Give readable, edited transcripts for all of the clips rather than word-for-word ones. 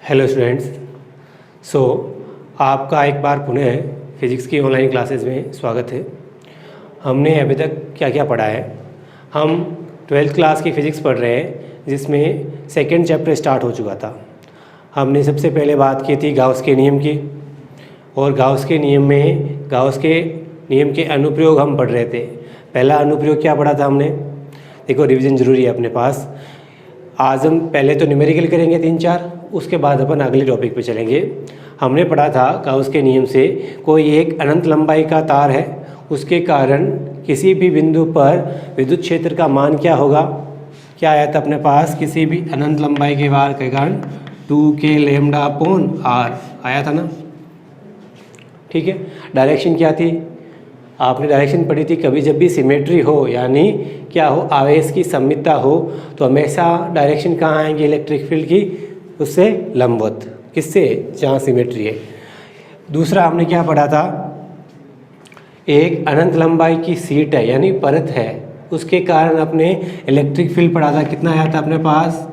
Hello students. सो आपका एक बार पुनः फिज़िक्स की ऑनलाइन क्लासेस में स्वागत है। हमने अभी तक क्या क्या पढ़ा है। हम 12th क्लास की फ़िज़िक्स पढ़ रहे हैं जिसमें सेकंड चैप्टर स्टार्ट हो चुका था। हमने सबसे पहले बात की थी गाउस के नियम की, और गाउस के नियम के अनुप्रयोग हम पढ़ रहे थे। पहला अनुप्रयोग क्या पढ़ा था हमने, देखो रिवीजन ज़रूरी है अपने पास। आज हम पहले तो न्यूमेरिकल करेंगे 3-4, उसके बाद अपन अगले टॉपिक पे चलेंगे। हमने पढ़ा था गाउस के नियम से कोई एक अनंत लंबाई का तार है, उसके कारण किसी भी बिंदु पर विद्युत क्षेत्र का मान क्या होगा। क्या आया था अपने पास, किसी भी अनंत लंबाई के वार के कारण 2k λ/r आया था ना। ठीक है, डायरेक्शन क्या थी, आपने डायरेक्शन पढ़ी थी। कभी जब भी सिमेट्री हो, यानी क्या हो, आवेश की सममितता हो, तो हमेशा डायरेक्शन कहाँ आएंगे इलेक्ट्रिक फील्ड की, उससे लंबवत। किससे, जहाँ सिमेट्री है। दूसरा हमने क्या पढ़ा था, एक अनंत लंबाई की शीट है यानी परत है, उसके कारण अपने इलेक्ट्रिक फील्ड पढ़ा था। कितना आया था अपने पास,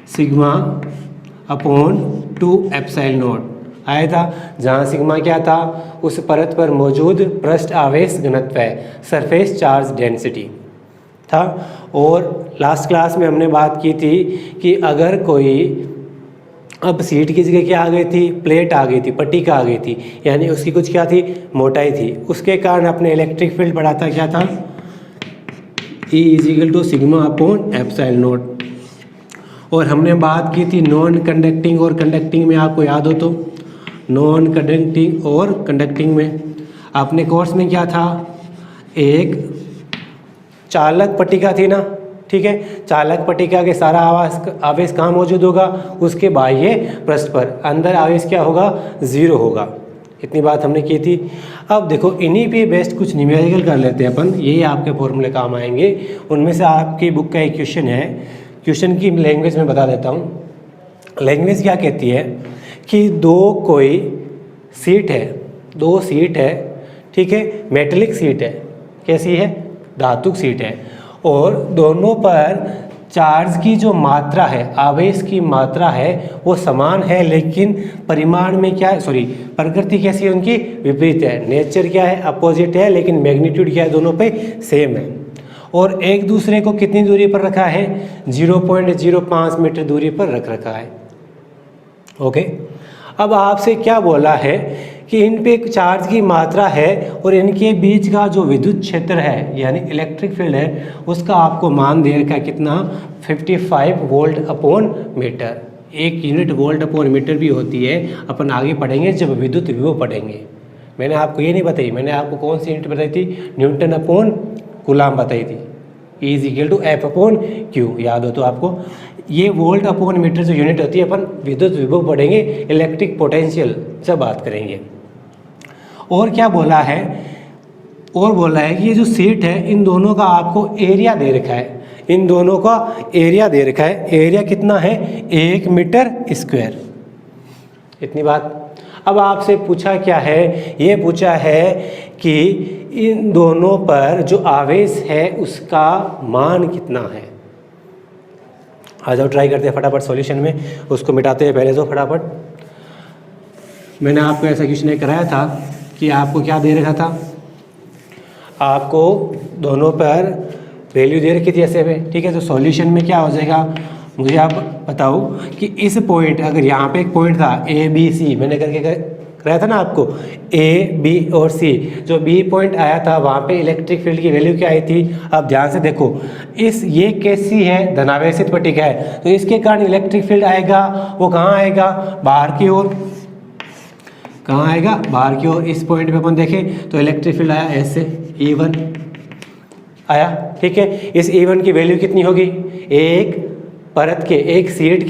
σ/2ε0 आया था, जहाँ सिग्मा क्या था, उस परत पर मौजूद पृष्ठ आवेश घनत्व है, सरफेस चार्ज डेंसिटी था। और लास्ट क्लास में हमने बात की थी कि अगर कोई, अब सीट की जगह क्या आ गई थी, प्लेट आ गई थी, पट्टिका आ गई थी, यानी उसकी कुछ क्या थी, मोटाई थी, उसके कारण अपने इलेक्ट्रिक फील्ड पढ़ा था क्या था, E = σ/ε0। और हमने बात की थी नॉन कंडक्टिंग और कंडक्टिंग में, आपको याद हो तो, नॉन कंडक्टिंग और कंडक्टिंग में अपने कोर्स में क्या था, एक चालक पट्टिका थी ना। ठीक है, चालक पट्टिका के सारा आवेश कहाँ मौजूद होगा, उसके बाह्य पृष्ठ पर। अंदर आवेश क्या होगा, 0 होगा। इतनी बात हमने की थी। अब देखो इन्हीं पे बेस्ड कुछ न्यूमेरिकल कर लेते हैं अपन, यही आपके फॉर्मूले काम आएंगे। उनमें से आपकी बुक का एक क्वेश्चन है, क्वेश्चन की लैंग्वेज में बता देता हूँ। लैंग्वेज क्या कहती है कि कोई सीट है, ठीक है, मेटेलिक सीट है, कैसी है, धातुक सीट है, और दोनों पर चार्ज की जो मात्रा है, आवेश की मात्रा है, वो समान है, लेकिन परिमाण में क्या है, प्रकृति कैसी है उनकी, विपरीत है। नेचर क्या है, अपोजिट है, लेकिन मैग्नीट्यूड क्या है, दोनों पे सेम है। और एक दूसरे को कितनी दूरी पर रखा है, 0.05 मीटर दूरी पर रखा है। ओके, अब आपसे क्या बोला है कि इन पे चार्ज की मात्रा है और इनके बीच का जो विद्युत क्षेत्र है यानी इलेक्ट्रिक फील्ड है, उसका आपको मान दे रखा है कितना, 55 वोल्ट/मीटर। एक यूनिट वोल्ट/मीटर भी होती है, अपन आगे पढ़ेंगे जब विद्युत विभव पढ़ेंगे। मैंने आपको ये नहीं बताई, मैंने आपको कौन सी यूनिट बताई थी, न्यूटन/कूलाम बताई थी। E = F/Q, याद हो तो आपको। ये वोल्ट/मीटर जो यूनिट होती है, अपन विद्युत विभव पढ़ेंगे, इलेक्ट्रिक पोटेंशियल जब बात करेंगे। और क्या बोला है, और बोला है कि ये जो सीट है, इन दोनों का आपको एरिया दे रखा है, इन दोनों का एरिया दे रखा है। एरिया कितना है, 1 मीटर स्क्वायर। इतनी बात। अब आपसे पूछा क्या है, ये पूछा है कि इन दोनों पर जो आवेश है उसका मान कितना है। आ जाओ ट्राई करते हैं फटाफट सॉल्यूशन में, उसको मिटाते हैं पहले तो फटाफट। मैंने आपको ऐसा क्वेश्चन नहीं कराया था कि आपको क्या दे रखा था, आपको दोनों पर वैल्यू दे रखी थी ऐसे में। ठीक है, तो सॉल्यूशन में क्या हो जाएगा, मुझे आप बताओ कि इस पॉइंट, अगर यहाँ पे एक पॉइंट था ABC, मैंने करके कराया था ना आपको, A, B और C, जो B पॉइंट आया था वहाँ पे इलेक्ट्रिक फील्ड की वैल्यू क्या आई थी। अब ध्यान से देखो, ये कैसी है, धनावेशित पट्टिका है, तो इसके कारण इलेक्ट्रिक फील्ड आएगा, वो कहाँ आएगा, बाहर की ओर। कहाँ आएगा, बाहर की ओर। इस पॉइंट पे अपन देखें तो इलेक्ट्रिक फील्ड आया ऐसे, E1 आया। ठीक है, इस E1 की वैल्यू कितनी होगी, एक परत के, एक सीट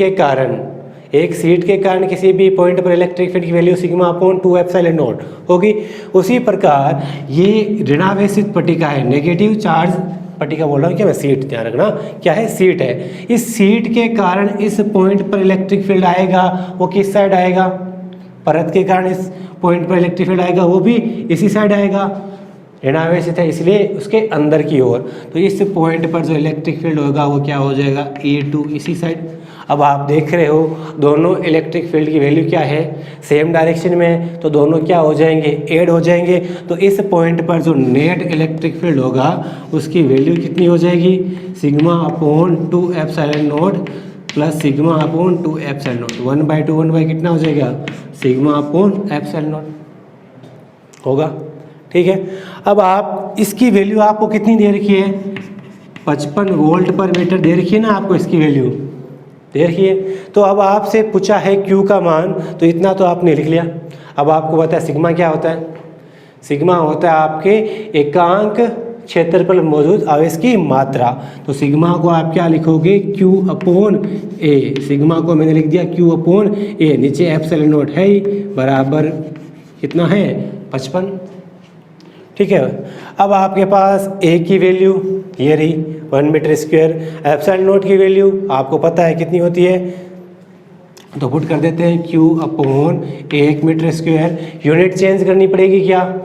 के कारण किसी भी पॉइंट पर इलेक्ट्रिक फील्ड की वैल्यू σ/2ε0 होगी। उसी प्रकार ये ऋणावेशित पट्टिका है, नेगेटिव चार्ज पट्टिका बोल रहा हूँ क्या मैं, सीट, ध्यान रखना क्या है, सीट है। इस सीट के कारण इस पॉइंट पर इलेक्ट्रिक फील्ड आएगा, वो किस साइड आएगा, परत के कारण इस पॉइंट पर इलेक्ट्रिक फील्ड आएगा, वो भी इसी साइड आएगा, ऋण आवेशित है इसलिए उसके अंदर की ओर, तो इस पॉइंट पर जो इलेक्ट्रिक फील्ड होगा वो क्या हो जाएगा, E2 इसी साइड। अब आप देख रहे हो दोनों इलेक्ट्रिक फील्ड की वैल्यू क्या है, सेम डायरेक्शन में, तो दोनों क्या हो जाएंगे, ऐड हो जाएंगे। तो इस पॉइंट पर जो नेट इलेक्ट्रिक फील्ड होगा उसकी वैल्यू कितनी हो जाएगी, sigma upon 2 epsilon not plus sigma upon 2 epsilon not, 1/2 1 कितना हो जाएगा, सिग्मा अपॉन एप्सिलॉन नॉट होगा। ठीक है, अब आप इसकी वैल्यू आपको कितनी दे रखी है, 55 वोल्ट पर मीटर दे रखी है ना आपको इसकी वैल्यू दे रखी है। तो अब आपसे पूछा है Q का मान, तो इतना तो आपने लिख लिया। अब आपको पता है सिग्मा क्या होता है, सिग्मा होता है आपके एकांक क्षेत्रफल मौजूद आवेश की मात्रा। तो सिग्मा को आप क्या लिखोगे, Q अपॉन ए, सिग्मा को मैंने लिख दिया Q अपॉन ए, नीचे एप्सिलॉन नॉट है ही, बराबर कितना है 55। ठीक है, अब आपके पास ए की वैल्यू ये रही 1 मीटर स्क्वायर, एप्सिलॉन नॉट की वैल्यू आपको पता है कितनी होती है, तो पुट कर देते हैं Q upon 1 metre square. Unit change करनी पड़ेगी क्या,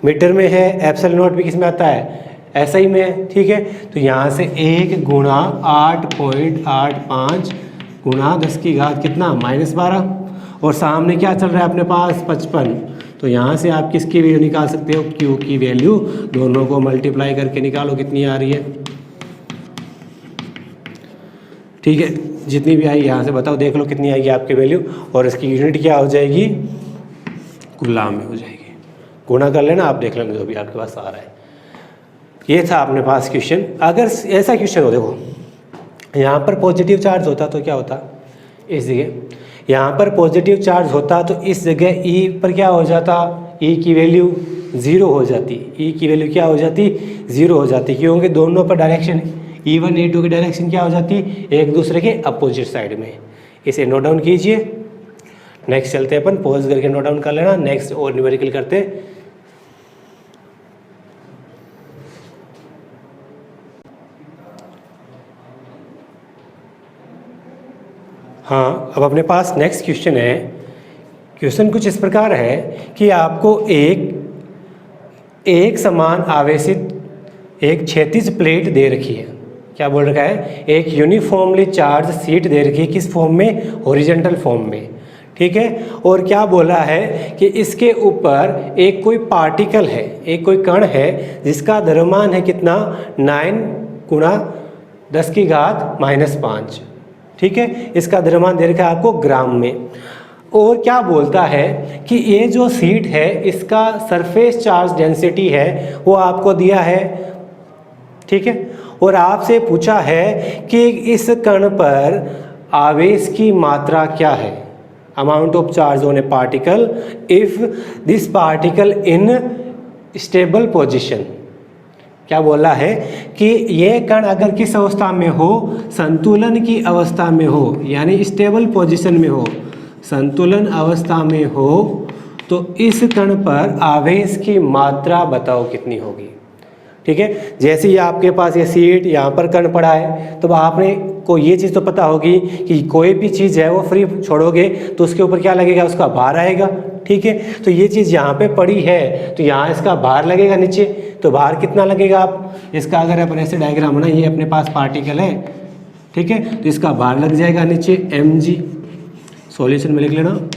मीटर में है, एप्सिलॉन नॉट भी किस में आता है, SI में है। ठीक है, तो यहाँ से 1 गुणा 8.85 गुणा 10 की घात कितना -12, और सामने क्या चल रहा है अपने पास 55। तो यहाँ से आप किसकी वैल्यू निकाल सकते हो, Q की वैल्यू, दोनों को मल्टीप्लाई करके निकालो कितनी आ रही है। ठीक है, जितनी भी आई यहाँ से बताओ, देख लो कितनी आएगी आपकी वैल्यू, और इसकी यूनिट क्या हो जाएगी, कूलाम में हो जाएगी। गुणा कर लेना, आप देख लेना जो भी आपके पास आ रहा है। ये था अपने पास क्वेश्चन। अगर ऐसा क्वेश्चन हो, देखो यहाँ पर पॉजिटिव चार्ज होता तो क्या होता, इस जगह यहाँ पर पॉजिटिव चार्ज होता तो इस जगह E पर क्या हो जाता, E की वैल्यू 0 हो जाती, E की वैल्यू क्या हो जाती, 0 हो जाती, क्योंकि दोनों पर डायरेक्शन E1 E2 की डायरेक्शन क्या हो जाती, एक दूसरे के अपोजिट साइड में। इसे नोट डाउन कीजिए। नेक्स्ट चलते अपन, पॉज करके नोट डाउन कर लेना, नेक्स्ट और न्यूमेरिकल करते। हाँ, अब अपने पास नेक्स्ट क्वेश्चन है। क्वेश्चन कुछ इस प्रकार है कि आपको एक समान आवेशित एक क्षैतिज प्लेट दे रखी है। क्या बोल रखा है, एक यूनिफॉर्मली चार्ज शीट दे रखी है, किस फॉर्म में, हॉरिजॉन्टल फॉर्म में। ठीक है, और क्या बोला है कि इसके ऊपर एक कोई पार्टिकल है, एक कोई कण है जिसका द्रव्यमान है कितना, 9 गुणा 10 की घात -5। ठीक है, इसका द्रव्यमान दे रखा है आपको ग्राम में। और क्या बोलता है कि ये जो शीट है इसका सरफेस चार्ज डेंसिटी है वो आपको दिया है। ठीक है, और आपसे पूछा है कि इस कण पर आवेश की मात्रा क्या है, amount of charge on A particle if this particle in stable position. क्या बोला है कि ये कण अगर किस अवस्था में हो, संतुलन की अवस्था में हो, यानी स्टेबल पोजीशन में हो, संतुलन अवस्था में हो, तो इस कण पर आवेश की मात्रा बताओ कितनी होगी। ठीक है, जैसे ही आपके पास ये सीट यहाँ पर कण पड़ा है, तो आपने को ये चीज़ तो पता होगी कि कोई भी चीज़ है वो फ्री छोड़ोगे तो उसके ऊपर क्या लगेगा, उसका भार आएगा। ठीक है, तो ये चीज़ यहाँ पे पड़ी है तो यहाँ इसका भार लगेगा नीचे, तो भार कितना लगेगा, आप इसका अगर अपन ऐसे डायग्राम बना, ये अपने पास पार्टिकल है। ठीक है, तो इसका भार लग जाएगा नीचे mg। सॉल्यूशन में लिख लेना,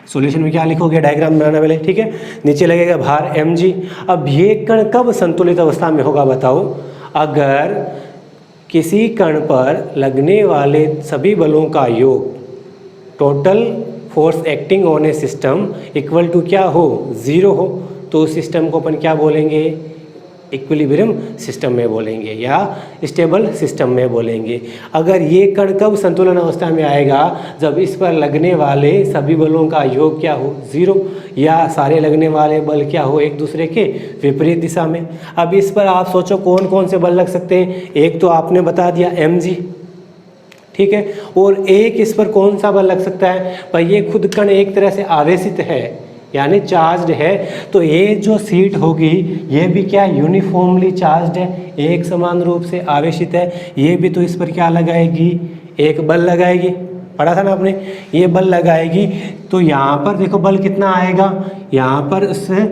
सॉल्यूशन में क्या लिखोगे, डायग्राम बनाना पहले। ठीक है, नीचे लगेगा भार mg। अब ये कण कब संतुलित अवस्था में होगा बताओ, अगर किसी कण पर लगने वाले सभी बलों का योग, total force acting on a system equal to क्या हो, 0 हो, तो उस सिस्टम को अपन क्या बोलेंगे, इक्विलिब्रियम सिस्टम में बोलेंगे या स्टेबल सिस्टम में बोलेंगे। अगर ये कण कब संतुलन अवस्था में आएगा, जब इस पर लगने वाले सभी बलों का योग क्या हो, 0, या सारे लगने वाले बल क्या हो, एक दूसरे के विपरीत दिशा में। अब इस पर आप सोचो कौन कौन से बल लग सकते हैं, एक तो आपने बता दिया mg। ठीक है, और एक इस पर कौन सा बल लग सकता है, पर ये खुद कण एक तरह से आवेशित है यानी चार्ज्ड है, तो ये जो सीट होगी ये भी क्या यूनिफॉर्मली चार्ज्ड है, एक समान रूप से आवेशित है। ये भी तो इस पर क्या लगाएगी, एक बल लगाएगी, पढ़ा था ना आपने, ये बल लगाएगी। तो यहाँ पर देखो बल कितना आएगा, यहाँ पर उससे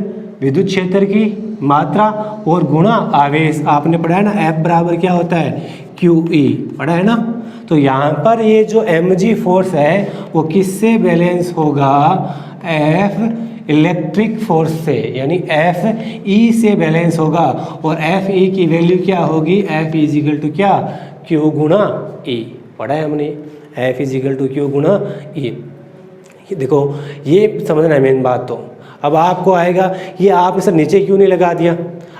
विद्युत क्षेत्र की मात्रा और गुणा आवेश। आपने पढ़ा है ना, F बराबर क्या होता है, QE, पढ़ा है ना। तो यहाँ पर ये जो mg फोर्स है वो किससे बैलेंस होगा, F इलेक्ट्रिक फोर्स से, यानी FE से बैलेंस होगा। और FE की वैल्यू क्या होगी, F इजिकल टू क्या, Q गुणा E, पढ़ा है हमने, F इजिकल टू Q गुणा E। देखो ये समझना है मेन बात। तो अब आपको आएगा ये आपने सर नीचे क्यों नहीं लगा दिया,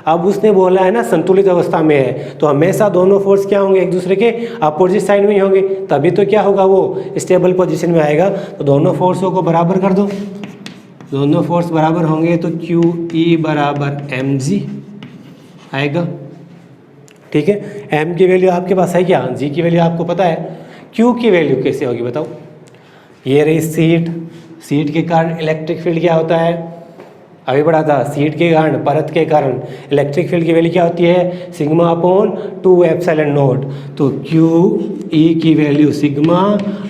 अब उसने बोला है ना संतुलित अवस्था में है, तो हमेशा दोनों फोर्स क्या होंगे, एक दूसरे के अपोजिट साइड में ही होंगे, तभी तो क्या होगा, वो स्टेबल पोजीशन में आएगा। तो दोनों फोर्सों को बराबर कर दो, दोनों फोर्स बराबर होंगे तो QE बराबर mg आएगा। ठीक है, m की वैल्यू आपके पास है क्या, g की वैल्यू आपको पता है, q की वैल्यू कैसे होगी बताओ। ये रही सीट, सीट के कारण इलेक्ट्रिक फील्ड क्या होता है, अभी पढ़ा था, सीट के कारण, परत के कारण इलेक्ट्रिक फील्ड की वैल्यू क्या होती है, सिग्मा अपॉन 2 एप्सिलॉन नॉट। तो QE की value sigma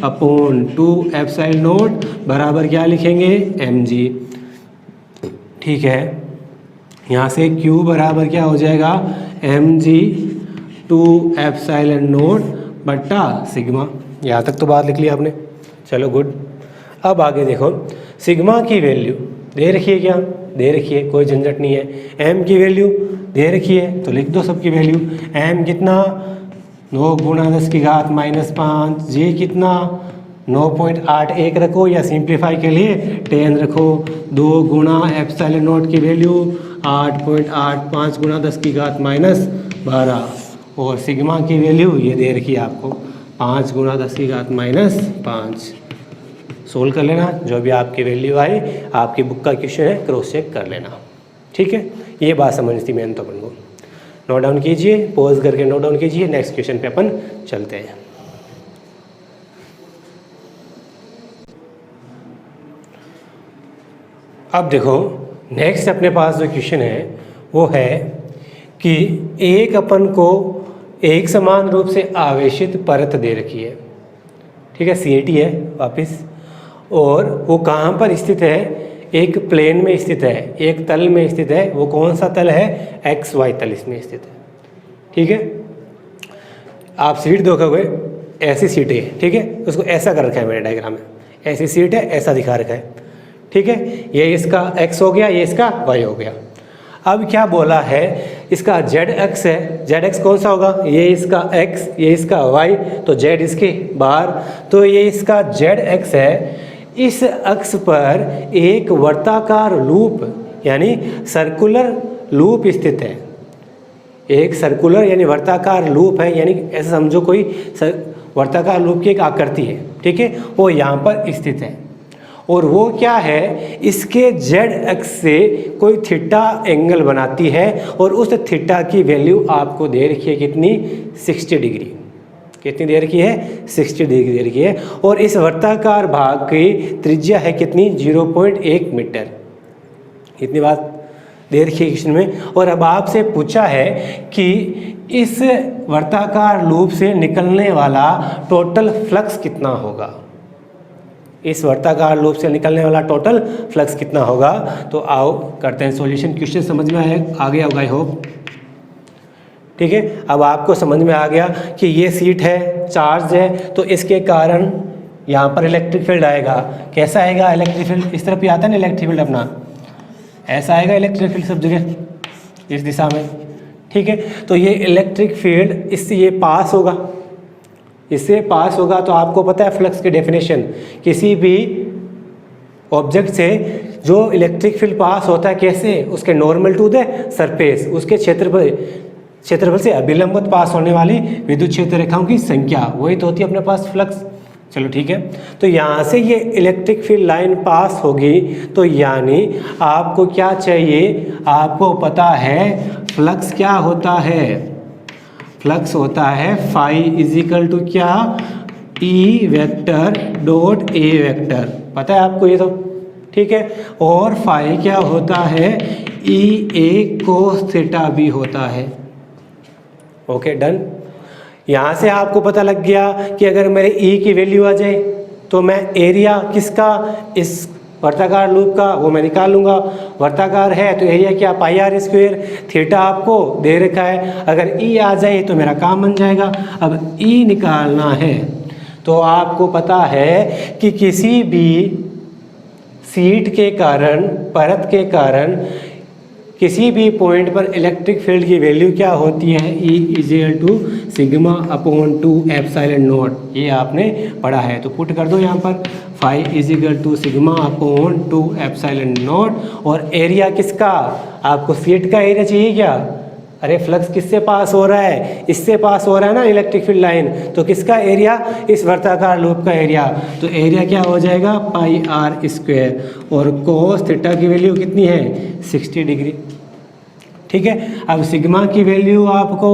upon 2 epsilon not बराबर क्या लिखेंगे, mg। ठीक है, यहाँ से Q बराबर क्या हो जाएगा, mg 2 एप्सिलॉन नॉट बट्टा सिग्मा। यहाँ तक तो बात लिख ली आपने, चलो गुड। अब आगे देखो, सिग्मा की वैल्यू दे रखी है, क्या दे रखी है, कोई झंझट नहीं है। m की वैल्यू दे रखी है तो लिख दो सबकी वैल्यू। m कितना, 9 गुणा 10 की घात -5, j कितना 9.81 रखो, या सिंप्लीफाई के लिए 10 रखो। 2 गुणा एप्सिलॉन नॉट की वैल्यू 8.85 गुणा 10 की घात -12, और सिग्मा की वैल्यू ये दे रखी है आपको 5 गुणा 10 की घात -5। सोल्व कर लेना, जो भी आपकी वैल्यू आई, आपकी बुक का क्वेश्चन है, क्रॉस चेक कर लेना। ठीक है, ये बात समझनी थी मैंने तो अपन को। नोट डाउन कीजिए, पॉज करके नोट डाउन कीजिए, नेक्स्ट क्वेश्चन पे अपन चलते हैं। अब देखो नेक्स्ट अपने पास जो क्वेश्चन है वो है कि एक अपन को एक समान रूप से आवेशित परत दे रखी है, ठीक है, CAT है वापस, और वो कहाँ पर स्थित है, एक प्लेन में स्थित है, एक तल में स्थित है। वो कौन सा तल है, XY तल इसमें स्थित है। ठीक है, आप सीट देखोगे, ऐसी सीट है, ठीक है, उसको ऐसा कर रखा है मेरे डायग्राम में, ऐसी सीट है, ऐसा दिखा रखा है। ठीक है, ये इसका X हो गया, ये इसका Y हो गया। अब क्या बोला है, इसका ZX है, ZX कौन सा होगा, ये इसका X, ये इसका Y, तो Z इसके बाहर, तो ये इसका ZX है। इस अक्ष पर एक वर्ताकार लूप यानी सर्कुलर लूप स्थित है, एक सर्कुलर यानी वर्ताकार लूप है, यानी ऐसा समझो कोई वर्ताकार लूप की एक आकृति है, ठीक है, वो यहाँ पर स्थित है। और वो क्या है, इसके जेड एक्स से कोई थीटा एंगल बनाती है, और उस थीटा की वैल्यू आपको दे रखी है कितनी, 60 डिग्री। कितनी दे रखी है, 60 डिग्री दे रखी है। और इस वर्ताकार भाग की त्रिज्या है कितनी, 0.1 मीटर। इतनी बात दे रखी है क्वेश्चन में। और अब आपसे पूछा है कि इस वर्ताकार लूप से निकलने वाला टोटल फ्लक्स कितना होगा, इस वर्ताकार लूप से निकलने वाला टोटल फ्लक्स कितना होगा। तो आओ करते हैं सॉल्यूशन। क्वेश्चन समझ में आ गया होगा आई होप, ठीक है। अब आपको समझ में आ गया कि ये सीट है, चार्ज है, तो इसके कारण यहाँ पर इलेक्ट्रिक फील्ड आएगा। कैसा आएगा इलेक्ट्रिक फील्ड, इस तरफ ही आता है ना इलेक्ट्रिक फील्ड अपना, ऐसा आएगा इलेक्ट्रिक फील्ड सब जगह इस दिशा में, ठीक है। तो ये इलेक्ट्रिक फील्ड इससे ये पास होगा, इससे पास होगा। तो आपको पता है फ्लक्स की डेफिनेशन, किसी भी ऑब्जेक्ट से जो इलेक्ट्रिक फील्ड पास होता है कैसे, उसके नॉर्मल टू द सरफेस, उसके क्षेत्रफल से अभिलंबित पास होने वाली विद्युत क्षेत्र रेखाओं की संख्या, वही तो होती है अपने पास फ्लक्स। चलो ठीक है, तो यहाँ से ये इलेक्ट्रिक फील्ड लाइन पास होगी, तो यानी आपको क्या चाहिए, आपको पता है फ्लक्स क्या होता है, फ्लक्स होता है फाई इजिकल टू क्या, E vector dot A vector, पता है आपको ये तो, ठीक है। और फाई क्या होता है, ई ए कोस थीटा भी होता है। Okay done. यहाँ से आपको पता लग गया कि अगर मेरे ई की वैल्यू आ जाए तो मैं एरिया किसका, इस वर्ताकार लूप का, वो मैं निकाल लूँगा। वर्ताकार है तो एरिया क्या, पाई आर स्क्वायर, थीटा आपको दे रखा है, अगर ई आ जाए तो मेरा काम बन जाएगा। अब ई निकालना है तो आपको पता है कि किसी भी शीट के कारण, परत के कारण किसी भी पॉइंट पर इलेक्ट्रिक फील्ड की वैल्यू क्या होती है, E equal to sigma upon 2 epsilon naught, ये आपने पढ़ा है। तो पुट कर दो यहाँ पर, phi equal to sigma upon 2 epsilon naught. और एरिया किसका, आपको शीट का एरिया चाहिए क्या, अरे फ्लक्स किससे पास हो रहा है, इससे पास हो रहा है ना इलेक्ट्रिक फील्ड लाइन, तो किसका एरिया, इस वर्ताकार लूप का एरिया। तो एरिया क्या हो जाएगा, पाई आर स्क्वायर, और कोस थीटा की वैल्यू कितनी है, 60 डिग्री। ठीक है, अब सिग्मा की वैल्यू आपको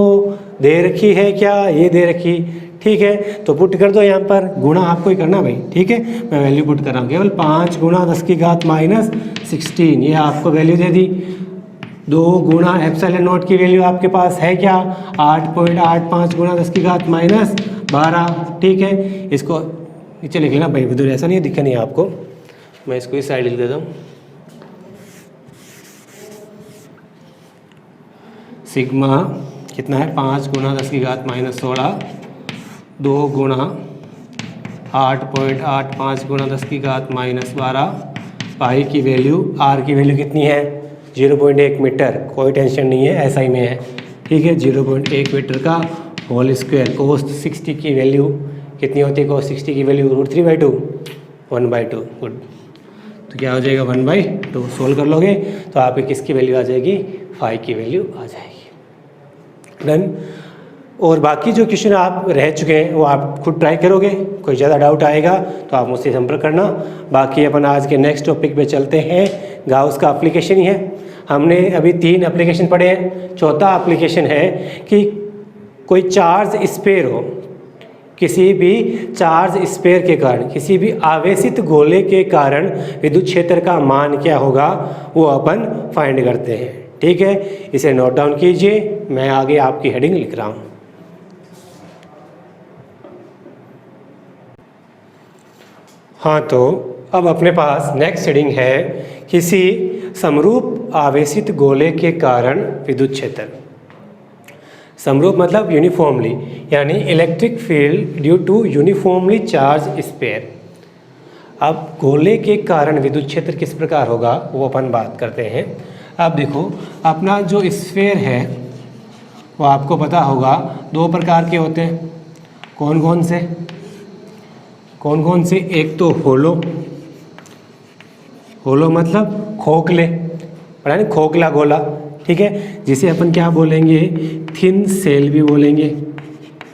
दे रखी है क्या, ये दे रखी, ठीक है। तो पुट कर दो यहाँ पर, गुणा आपको ही करना भाई, ठीक है। मैं वैल्यू पुट कर रहा हूँ, केवल 5 गुणा 10 की घात माइनस 16, ये आपको वैल्यू दे दी। 2 गुणा एप्सिलॉन नॉट की वैल्यू आपके पास है क्या, 8.85 गुणा 10 की घात माइनस 12, ठीक है। इसको नीचे लिख लेना भाई, विदुर ऐसा नहीं है, दिखा नहीं है आपको, मैं इसको इस साइड लिख देता हूँ। सिग्मा कितना है, 5 गुणा 10 की घात माइनस 16, 2 गुणा 8.85 गुणा 10 की घात माइनस 12, पाई की वैल्यू, आर की वैल्यू कितनी है, 0.1 मीटर, कोई टेंशन नहीं है, ऐसा ही में है, ठीक है। 0.1 मीटर का होल स्क्वायर, कोस 60 की वैल्यू कितनी होती है, कोस 60 की वैल्यू √3/2, 1/2, गुड। तो क्या हो जाएगा, 1/2। सोल्व कर लोगे तो आपकी किसकी वैल्यू आ जाएगी, फाई की वैल्यू आ जाएगी। डन। और बाकी जो क्वेश्चन आप रह चुके हैं वो आप खुद ट्राई करोगे, कोई ज़्यादा डाउट आएगा तो आप मुझसे संपर्क करना। बाकी अपन आज के नेक्स्ट टॉपिक पे चलते हैं, गाउस का एप्लीकेशन ही है। हमने अभी 3 एप्लीकेशन पढ़े हैं, चौथा एप्लीकेशन है कि कोई चार्ज स्फीयर हो, किसी भी चार्ज स्फीयर के कारण, किसी भी आवेशित गोले के कारण विद्युत क्षेत्र का मान क्या होगा, वो अपन फाइंड करते हैं, ठीक है। इसे नोट डाउन कीजिए, मैं आगे आपकी हेडिंग लिख रहा हूँ। हाँ, तो अब अपने पास नेक्स्ट हेडिंग है, किसी समरूप आवेशित गोले के कारण विद्युत क्षेत्र। समरूप मतलब यूनिफॉर्मली, यानी electric field due to uniformly charge sphere. अब गोले के कारण विद्युत क्षेत्र किस प्रकार होगा वो अपन बात करते हैं। अब देखो, अपना जो स्फीयर है वो आपको पता होगा 2 प्रकार के होते हैं, कौन कौन से, एक तो होलो मतलब खोखले, पता नहीं, खोखला गोला, ठीक है, जिसे अपन क्या बोलेंगे, थिन सेल भी बोलेंगे,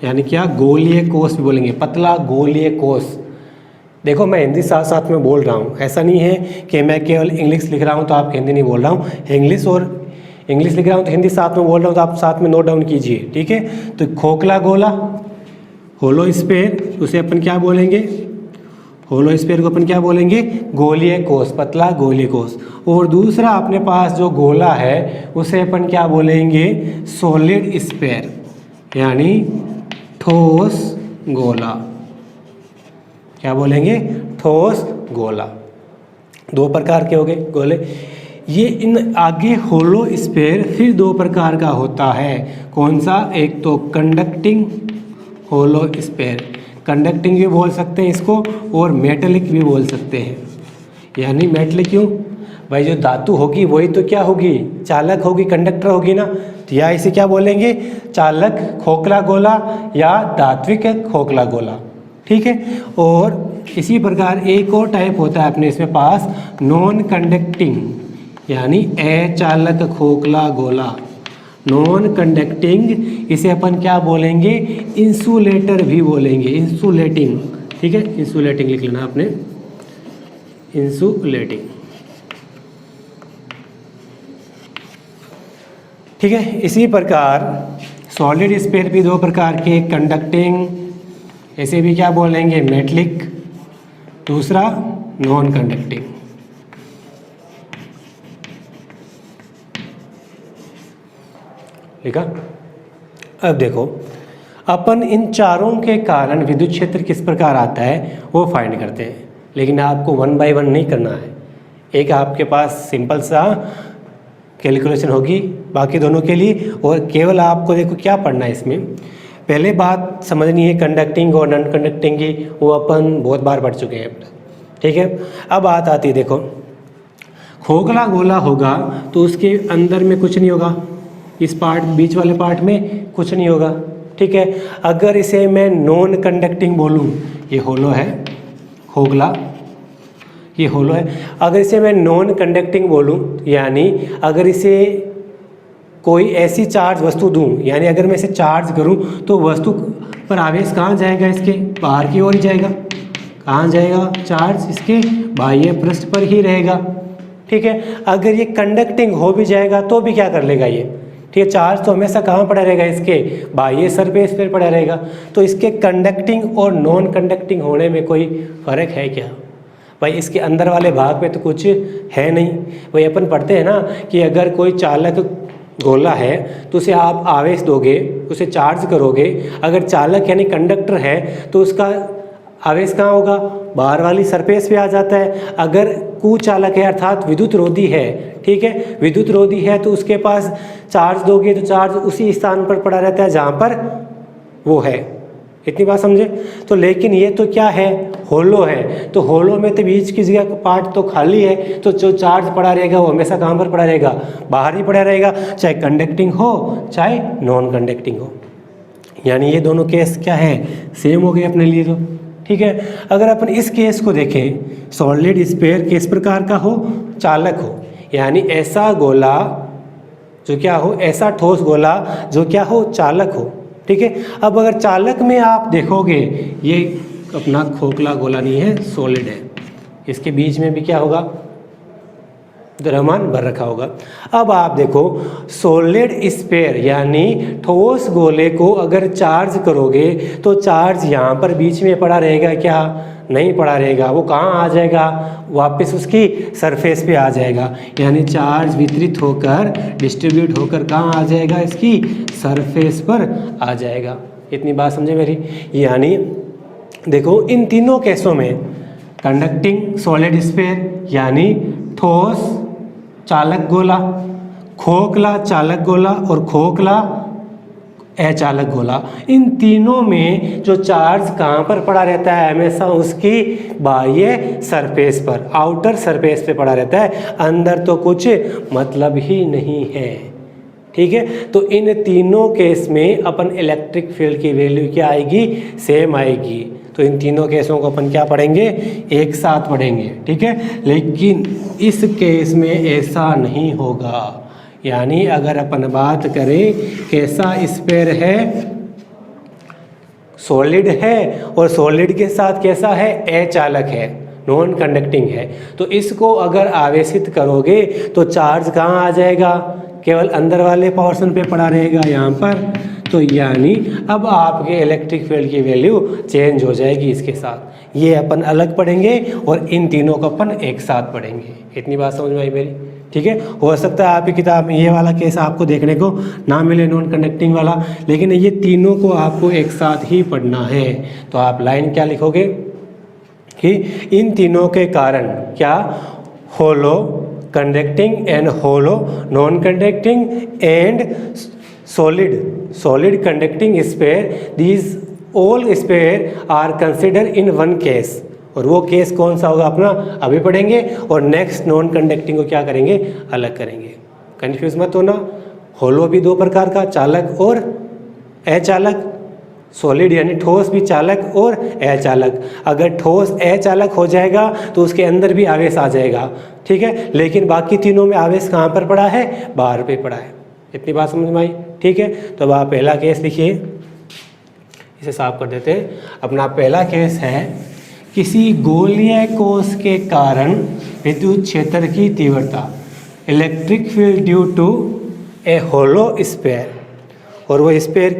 यानी क्या, गोलीय कोष भी बोलेंगे, पतला गोलीय कोष। देखो मैं हिंदी साथ साथ में बोल रहा हूँ, ऐसा नहीं है कि मैं केवल इंग्लिश लिख रहा हूँ तो आप हिंदी नहीं बोल रहा हूँ, इंग्लिश लिख रहा हूँ तो हिंदी साथ में बोल रहा हूँ, तो आप साथ में नोट डाउन कीजिए, ठीक है। तो खोखला गोला, होलो स्फीयर, उसे अपन क्या बोलेंगे, होलो स्फीयर को अपन क्या बोलेंगे, गोलीय कोष, पतला गोलीय कोष। और दूसरा अपने पास जो गोला है उसे अपन क्या बोलेंगे, सॉलिड स्फीयर, यानी ठोस गोला, क्या बोलेंगे, ठोस गोला। 2 प्रकार के हो गए गोले। ये इन आगे होलो स्फीयर फिर 2 प्रकार का होता है, कौन सा, एक तो कंडक्टिंग होलो स्फीयर, कंडक्टिंग भी बोल सकते हैं इसको, और मेटेलिक भी बोल सकते हैं। यानी मेटेलिक क्यों, भाई जो धातु होगी वही तो क्या होगी, चालक होगी, कंडक्टर होगी ना, तो या इसे क्या बोलेंगे, चालक खोखला गोला या धात्विक खोखला गोला, ठीक है। और इसी प्रकार एक और टाइप होता है अपने इसमें पास, नॉन कंडक्टिंग, यानी अचालक खोखला गोला, नॉन कंडक्टिंग, इसे अपन क्या बोलेंगे, इंसुलेटर भी बोलेंगे, इंसुलेटिंग, ठीक है, इंसुलेटिंग लिख लेना आपने, इंसुलेटिंग, ठीक है। इसी प्रकार सॉलिड स्फीयर भी 2 प्रकार के, कंडक्टिंग, इसे भी क्या बोलेंगे, मेटलिक, दूसरा नॉन कंडक्टिंग। ठीक है। अब देखो, अपन इन चारों के कारण विद्युत क्षेत्र किस प्रकार आता है वो फाइंड करते हैं, लेकिन आपको 1 बाय 1 नहीं करना है, एक आपके पास सिंपल सा कैलकुलेशन होगी बाकी दोनों के लिए, और केवल आपको देखो क्या पढ़ना है इसमें। पहले बात समझनी है कंडक्टिंग और नॉन कंडक्टिंग की, वो अपन बहुत बार पढ़ चुके हैं, ठीक है। अब बात आती है, देखो खोखला गोला होगा तो उसके अंदर में कुछ नहीं होगा, इस पार्ट बीच वाले पार्ट में कुछ नहीं होगा, ठीक है। अगर इसे मैं नॉन कंडक्टिंग बोलूँ, ये होलो है खोखला, ये होलो है, अगर इसे मैं नॉन कंडक्टिंग बोलूँ यानी अगर इसे कोई ऐसी चार्ज वस्तु दूं, यानी अगर मैं इसे चार्ज करूं तो वस्तु पर आवेश कहाँ जाएगा, इसके बाहर की ओर ही जाएगा। कहाँ जाएगा चार्ज, इसके बाह्य पृष्ठ पर ही रहेगा, ठीक है। अगर ये कंडक्टिंग हो भी जाएगा तो भी क्या कर लेगा ये, ठीक है, चार्ज तो हमेशा कहाँ पड़ा रहेगा, इसके बाह्य सरफेस पर पड़ा रहेगा। तो इसके कंडक्टिंग और नॉन कंडक्टिंग होने में कोई फ़र्क है क्या भाई? इसके अंदर वाले भाग पे तो कुछ है नहीं। वही अपन पढ़ते हैं ना कि अगर कोई चालक गोला है तो उसे आप आवेश दोगे, उसे चार्ज करोगे, अगर चालक यानी कंडक्टर है तो उसका आवेश कहाँ होगा, बाहर वाली सरफेस पे आ जाता है। अगर कुचालक है अर्थात विद्युत रोधी है, ठीक है, विद्युत रोधी है तो उसके पास चार्ज दोगे तो चार्ज उसी स्थान पर पड़ा रहता है जहाँ पर वो है। इतनी बात समझे? तो लेकिन ये तो क्या है, होलो है, तो होलो में तो बीच की जगह पार्ट तो खाली है, तो जो चार्ज पड़ा रहेगा वो हमेशा कहाँ पर पड़ा रहेगा, बाहर ही पड़ा रहेगा, चाहे कंडक्टिंग हो चाहे नॉन कंडक्टिंग हो। यानी ये दोनों केस क्या है, सेम हो गए अपने लिए तो, ठीक है। अगर अपन इस केस को देखें, सॉलिड स्फीयर किस प्रकार का हो, चालक हो, यानी ऐसा गोला जो क्या हो, ऐसा ठोस गोला जो क्या हो, चालक हो, ठीक है। अब अगर चालक में आप देखोगे, ये अपना खोखला गोला नहीं है, सॉलिड है, इसके बीच में भी क्या होगा, द्रव्यमान भर रखा होगा। अब आप देखो सॉलिड स्फीयर यानी ठोस गोले को अगर चार्ज करोगे तो चार्ज यहाँ पर बीच में पड़ा रहेगा क्या, नहीं पड़ा रहेगा, वो कहाँ आ जाएगा, वापस उसकी सरफेस पे आ जाएगा। यानी चार्ज वितरित होकर डिस्ट्रीब्यूट होकर कहाँ आ जाएगा, इसकी सरफेस पर आ जाएगा। इतनी बात समझे मेरी? यानी देखो इन तीनों केसों में कंडक्टिंग सॉलिड स्फीयर यानी ठोस चालक गोला, खोखला चालक गोला और खोखला अचालक गोला, इन तीनों में जो चार्ज कहाँ पर पड़ा रहता है, हमेशा उसकी बाह्य सरफेस पर, आउटर सरफेस पे पड़ा रहता है, अंदर तो कुछ मतलब ही नहीं है, ठीक है। तो इन तीनों केस में अपन इलेक्ट्रिक फील्ड की वैल्यू क्या आएगी, सेम आएगी। तो इन तीनों केसों को अपन क्या पढ़ेंगे, एक साथ पढ़ेंगे, ठीक है। लेकिन इस केस में ऐसा नहीं होगा। यानी अगर अपन बात करें कैसा स्फीयर है, सॉलिड है और सॉलिड के साथ कैसा है, अचालक है, नॉन कंडक्टिंग है, तो इसको अगर आवेशित करोगे तो चार्ज कहाँ आ जाएगा, केवल अंदर वाले पोर्शन पे पड़ा रहेगा यहाँ पर। तो यानी अब आपके इलेक्ट्रिक फील्ड की वैल्यू चेंज हो जाएगी इसके साथ। ये अपन अलग पढ़ेंगे और इन तीनों को अपन एक साथ पढ़ेंगे। इतनी बात समझ में आई मेरी? ठीक है। हो सकता है आपकी किताब में ये वाला केस आपको देखने को ना मिले, नॉन कंडक्टिंग वाला, लेकिन ये तीनों को आपको एक साथ ही पढ़ना है। तो आप लाइन क्या लिखोगे कि इन तीनों के कारण क्या, hollow conducting and hollow non conducting and solid conducting sphere, these all sphere are considered in one case। और वो केस कौन सा होगा अपना अभी पढ़ेंगे, और नेक्स्ट नॉन कंडक्टिंग को क्या करेंगे, अलग करेंगे। कंफ्यूज मत होना। होलो भी दो प्रकार का, चालक और अचालक। सॉलिड यानी ठोस भी चालक और अचालक। अगर ठोस अचालक हो जाएगा तो उसके अंदर भी आवेश आ जाएगा, ठीक है। लेकिन बाकी तीनों में आवेश कहाँ पर पड़ा है, बाहर पे पड़ा है। इतनी बात समझ में आई? ठीक है। तो अब आप पहला केस लिखिए, इसे साफ कर देते हैं। अपना पहला केस है, किसी गोलीय कोश के कारण विद्युत क्षेत्र की तीव्रता, electric field due to a hollow sphere. और वो स्फीयर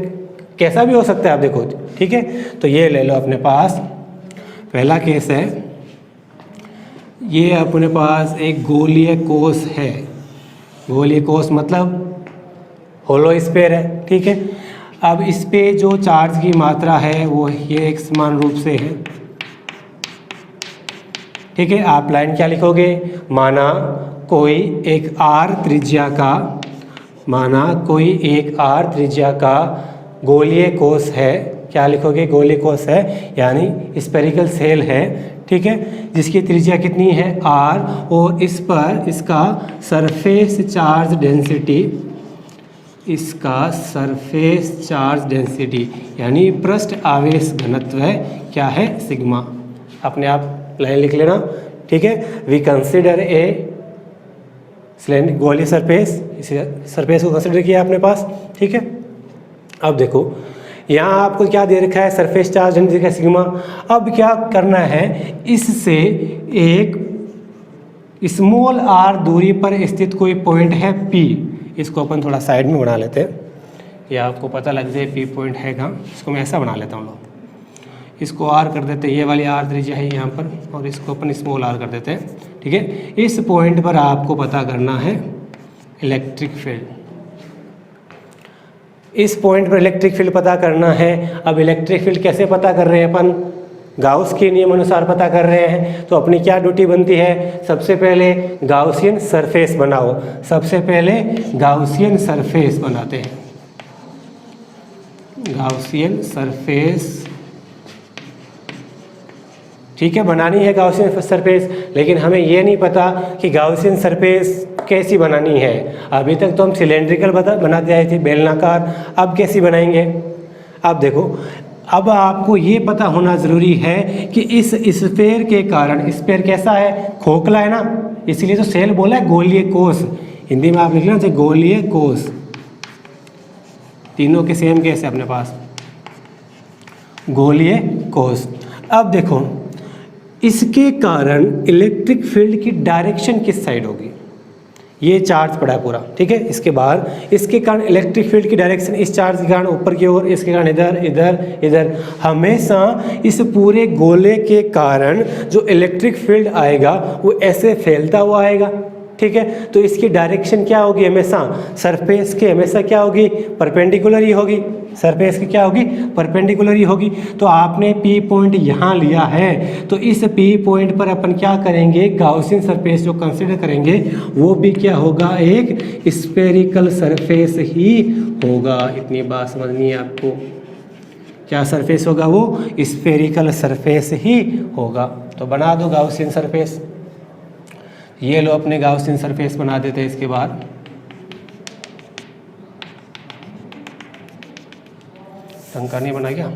कैसा भी हो सकता है, आप देखो, ठीक है। तो ये ले लो अपने पास, पहला केस है, ये अपने पास एक गोलीय कोश है। गोलीय कोश मतलब होलो स्फीयर है, ठीक है। अब इस पे जो चार्ज की मात्रा है वो ये एक समान रूप से है, ठीक है, आप लाइन क्या लिखोगे, माना कोई एक आर त्रिज्या का गोलीय कोश है, क्या लिखोगे, गोलीय कोश है यानी स्फेरिकल सेल है, ठीक है, जिसकी त्रिज्या कितनी है r, और इस पर इसका सरफेस चार्ज डेंसिटी यानी पृष्ठ आवेश घनत्व क्या है, सिग्मा। अपने आप लाइन लिख लेना, ठीक है। वी कंसिडर ए गोलीय सरफेस, इस सरफेस को कंसिडर किया अपने पास, ठीक है। अब देखो यहाँ आपको क्या दे रखा है, सरफेस चार्ज डेंसिटी का सिग्मा। अब क्या करना है, इससे एक स्मॉल r दूरी पर स्थित कोई पॉइंट है P, इसको अपन थोड़ा साइड में बना लेते हैं, या आपको पता लग जाए P पॉइंट है कहाँ। इसको मैं ऐसा बना लेता हूँ, लोग इसको R कर देते हैं, ये वाली R त्रिज्या है यहाँ पर, और इसको अपन स्मॉल r कर देते हैं, ठीक है। इस पॉइंट पर आपको पता करना है इलेक्ट्रिक फील्ड, इस पॉइंट पर इलेक्ट्रिक फील्ड पता करना है। अब इलेक्ट्रिक फील्ड कैसे पता कर रहे हैं अपन, गाउस के नियम अनुसार पता कर रहे हैं, तो अपनी क्या ड्यूटी बनती है, सबसे पहले गाउसियन सरफेस बनाओ, सबसे पहले गाउसियन सरफेस बनाते हैं, गाउसियन सरफेस, ठीक है, बनानी है गाउसियन सरफेस। लेकिन हमें ये नहीं पता कि गाउसियन सरफेस कैसी बनानी है। अभी तक तो हम सिलेंड्रिकल बनाते आए थे, बेलनाकार, अब कैसी बनाएंगे। अब देखो, अब आपको ये पता होना ज़रूरी है कि इस स्फेयर के कारण, स्फेयर कैसा है, खोखला है ना, इसलिए तो सेल बोला है गोलीय कोश, हिंदी में आप लिख लेना चाहिए गोलीय कोश, तीनों के सेम केस है अपने पास, गोलीय कोश। अब देखो इसके कारण इलेक्ट्रिक फील्ड की डायरेक्शन किस साइड होगी, ये चार्ज पड़ा है पूरा, ठीक है। इसके बाद इसके कारण इलेक्ट्रिक फील्ड की डायरेक्शन इस चार्ज के कारण ऊपर की ओर, इसके कारण इधर इधर इधर, हमेशा इस पूरे गोले के कारण जो इलेक्ट्रिक फील्ड आएगा वो ऐसे फैलता हुआ आएगा, ठीक है। तो इसकी डायरेक्शन क्या होगी, हमेशा सरफेस के हमेशा क्या होगी, परपेंडिकुलर ही होगी, सरफेस की क्या होगी, परपेंडिकुलर ही होगी। तो आपने P पॉइंट यहाँ लिया है, तो इस P पॉइंट पर अपन क्या करेंगे, गाउसियन सरफेस जो कंसीडर करेंगे वो भी क्या होगा, एक स्फेरिकल सरफेस ही होगा। इतनी बात समझनी है आपको, क्या सरफेस होगा, वो स्फेरिकल सरफेस ही होगा। तो बना दो गाउसियन सरफेस, ये लो अपने गाउसियन सरफेस बना देते हैं। इसके बाद टंका नहीं बना क्या,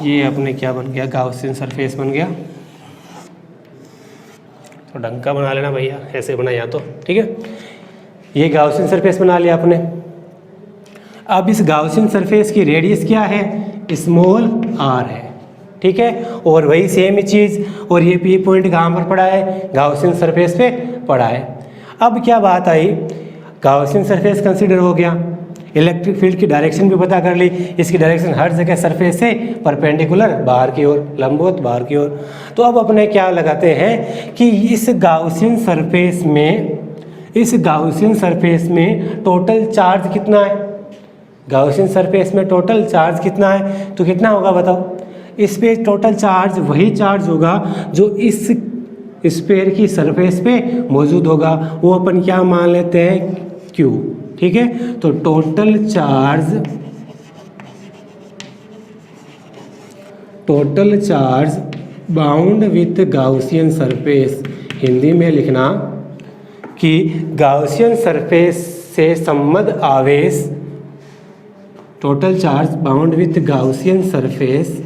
ये अपने क्या बन गया, गाउसियन सरफेस बन गया। तो डंका बना लेना भैया, ऐसे बनाया तो ठीक है। ये गाउसियन सरफेस बना लिया आपने। अब इस गाउसियन सरफेस की रेडियस क्या है, स्मॉल r है, ठीक है। और वही सेम ही चीज़, और ये P पॉइंट कहाँ पर पड़ा है, गाउसियन सरफेस पे पड़ा है। अब क्या बात आई, गाउसियन सरफेस कंसीडर हो गया, इलेक्ट्रिक फील्ड की डायरेक्शन भी पता कर ली, इसकी डायरेक्शन हर जगह सरफेस से परपेंडिकुलर बाहर की ओर, लंबवत बाहर की ओर। तो अब अपने क्या लगाते हैं कि इस गाउसियन सरफेस में टोटल चार्ज कितना है, गाउसियन सरफेस में टोटल चार्ज कितना है, तो कितना होगा बताओ। इस पे टोटल चार्ज वही चार्ज होगा जो इस स्फीयर की सरफेस पे मौजूद होगा, वो अपन क्या मान लेते हैं, Q, ठीक है। तो total charge bound with Gaussian surface, Hindi में लिखना कि गाउसियन सरफेस से संबद्ध आवेश, total charge bound with Gaussian surface,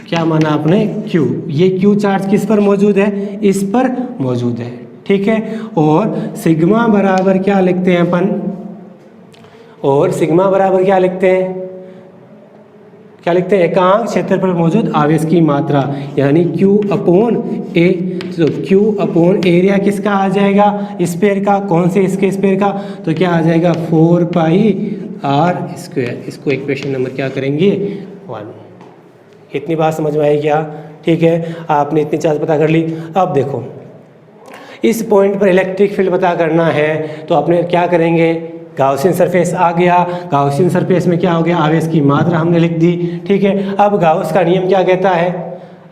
क्या माना आपने, Q। ये Q चार्ज किस पर मौजूद है, इस पर मौजूद है, ठीक है। और सिग्मा बराबर क्या लिखते हैं अपन, और सिग्मा बराबर क्या लिखते हैं, एकांक क्षेत्र पर मौजूद आवेश की मात्रा, यानी Q अपॉन A। तो Q अपॉन एरिया किसका आ जाएगा, स्फीयर का, कौन से इसके स्फीयर का, तो क्या आ जाएगा 4 पाई r²। इसको इक्वेशन नंबर क्या करेंगे, 1। इतनी बात समझ में आई क्या, ठीक है। आपने इतनी चार्ज पता कर ली। अब देखो इस पॉइंट पर इलेक्ट्रिक फील्ड पता करना है तो अपने क्या करेंगे, गाउसियन सरफेस आ गया, गाउसियन सरफेस में क्या हो गया, आवेश की मात्रा हमने लिख दी। ठीक है, अब गाउस का नियम क्या कहता है,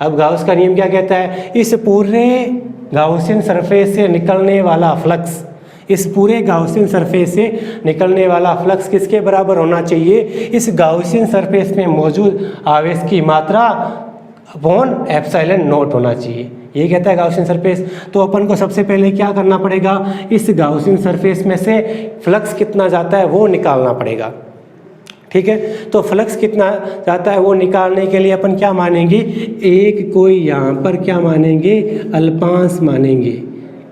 अब गाउस का नियम क्या कहता है, इस पूरे गाउसियन सरफेस से निकलने वाला फ्लक्स, इस पूरे गाउसियन सरफेस से निकलने वाला फ्लक्स किसके बराबर होना चाहिए, इस गाउसियन सरफेस में मौजूद आवेश की मात्रा अपॉन एप्सिलॉन नॉट होना चाहिए। ये कहता है गाउसियन सरफेस। तो अपन को सबसे पहले क्या करना पड़ेगा, इस गाउसियन सरफेस में से फ्लक्स कितना जाता है वो निकालना पड़ेगा। ठीक है, तो फ्लक्स कितना जाता है वो निकालने के लिए अपन क्या मानेंगे, एक कोई यहाँ पर क्या मानेंगे, अल्पांश मानेंगे।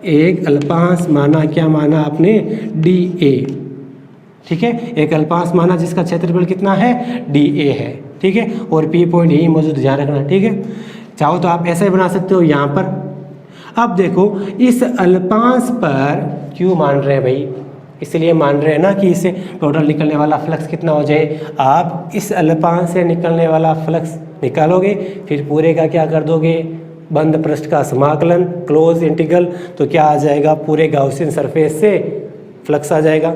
एक अल्पांश माना, क्या माना आपने, डी ए। ठीक है, एक अल्पांश माना जिसका क्षेत्रफल कितना है, डी ए है। ठीक है, और पी पॉइंट यही मौजूद, ध्यान रखना। ठीक है, चाहो तो आप ऐसे बना सकते हो यहाँ पर। अब देखो इस अल्पांश पर क्यों मान रहे हैं भाई, इसलिए मान रहे हैं ना कि इससे टोटल निकलने वाला फ्लक्स कितना हो जाए। आप इस अल्पांश से निकलने वाला फ्लक्स निकालोगे, फिर पूरे का क्या कर दोगे, बंद पृष्ठ का समाकलन, क्लोज इंटीग्रल, तो क्या आ जाएगा, पूरे गाउसियन सरफेस से फ्लक्स आ जाएगा।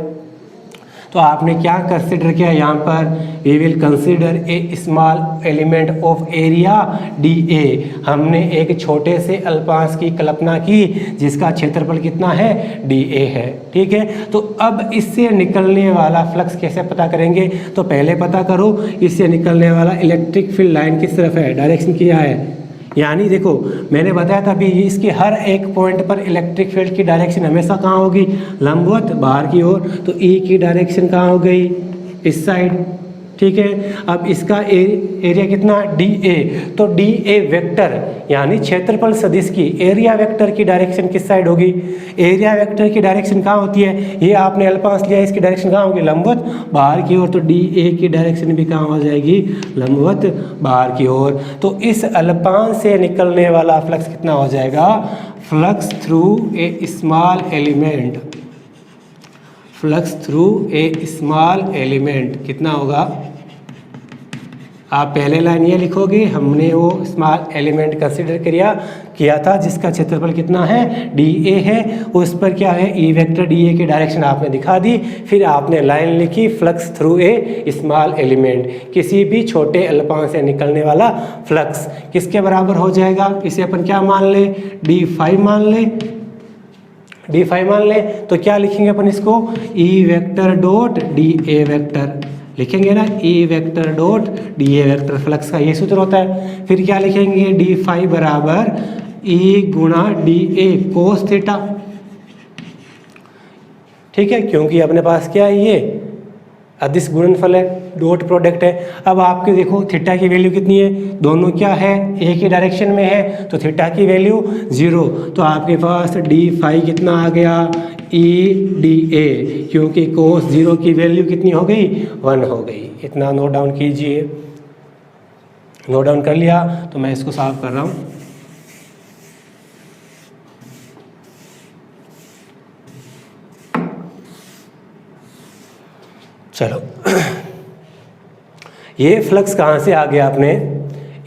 तो आपने क्या कंसिडर किया यहाँ पर, we will consider a small element of area D A. हमने एक छोटे से अल्पांश की कल्पना की जिसका क्षेत्रफल कितना है, डी ए है। ठीक है, तो अब इससे निकलने वाला फ्लक्स कैसे पता करेंगे, तो पहले पता करो इससे निकलने वाला इलेक्ट्रिक फील्ड लाइन किस तरफ है, डायरेक्शन क्या है। यानी देखो मैंने बताया था अभी, इसके हर एक पॉइंट पर इलेक्ट्रिक फील्ड की डायरेक्शन हमेशा कहाँ होगी, लंबवत बाहर की ओर। तो ई की डायरेक्शन कहाँ हो गई, इस साइड। ठीक है, अब इसका एरिया कितना, डी ए। तो डी ए वेक्टर यानी क्षेत्रफल सदिश की एरिया वेक्टर की डायरेक्शन किस साइड होगी, एरिया वेक्टर की डायरेक्शन कहाँ होती है, ये आपने अल्पांश लिया, इसकी डायरेक्शन कहाँ होगी, लंबवत बाहर की ओर। तो डी ए की डायरेक्शन भी कहाँ हो जाएगी, लंबवत बाहर की ओर। तो इस अल्पांश से निकलने वाला फ्लक्स कितना हो जाएगा, flux through a small element, flux through a small element कितना होगा, आप पहले लाइन ये लिखोगे, हमने वो स्मॉल एलिमेंट कंसिडर किया था जिसका क्षेत्रफल कितना है, डी ए है। उस पर क्या है, ई वेक्टर डी ए की डायरेक्शन आपने दिखा दी। फिर आपने लाइन लिखी, flux through a small element, किसी भी छोटे अल्पांश से निकलने वाला फ्लक्स किसके बराबर हो जाएगा, इसे अपन क्या मान ले, डी फाइव मान ले, डी फाइव मान ले। तो क्या लिखेंगे अपन इसको, E vector dot D A vector लिखेंगे ना, E vector dot D A vector, flux का ये सूत्र होता है। फिर क्या लिखेंगे, डी फाइव बराबर ई गुणा डी ए कोस थीटा। ठीक है, क्योंकि अपने पास क्या है, ये अदिश गुणनफल है, डॉट प्रोडक्ट है। अब आपके देखो थीटा की वैल्यू कितनी है, दोनों क्या है, ए की डायरेक्शन में है, तो थीटा की वैल्यू 0। तो आपके पास डी फाइव कितना आ गया, ई डी ए, क्योंकि कोस 0 की वैल्यू कितनी हो गई, 1 हो गई। इतना नोट डाउन कीजिए, नोट डाउन कर लिया तो मैं इसको साफ कर रहा हूँ। चलो ये फ्लक्स कहाँ से आ गया, अपने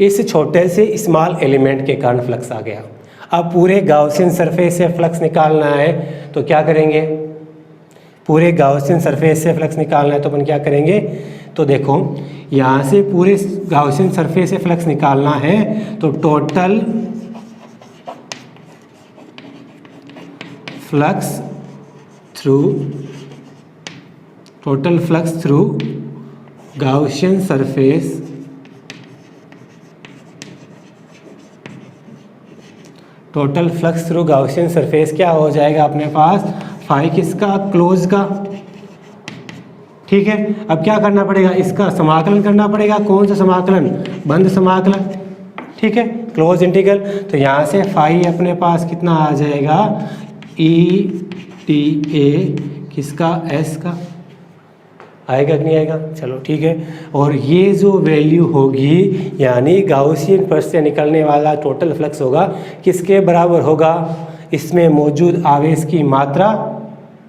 इस छोटे से स्मॉल एलिमेंट के कारण फ्लक्स आ गया। अब पूरे गाउसियन सरफेस से फ्लक्स निकालना है तो क्या करेंगे, पूरे गाउसियन सरफेस से फ्लक्स निकालना है तो अपन क्या करेंगे, तो देखो यहाँ से पूरे गाउसियन सरफेस से फ्लक्स निकालना है तो total flux through Gaussian surface total flux through Gaussian surface क्या हो जाएगा अपने पास, फाई किसका, क्लोज का। ठीक है, अब क्या करना पड़ेगा, इसका समाकलन करना पड़ेगा। कौन सा समाकलन, बंद समाकलन। ठीक है, क्लोज इंटीग्रल। तो यहाँ से फाई अपने पास कितना आ जाएगा, ई टी ए किसका, एस का, आएगा कि नहीं आएगा, चलो ठीक है। और ये जो वैल्यू होगी यानी गाउसियन पृष्ठ से निकलने वाला टोटल फ्लक्स होगा किसके बराबर होगा, इसमें मौजूद आवेश की मात्रा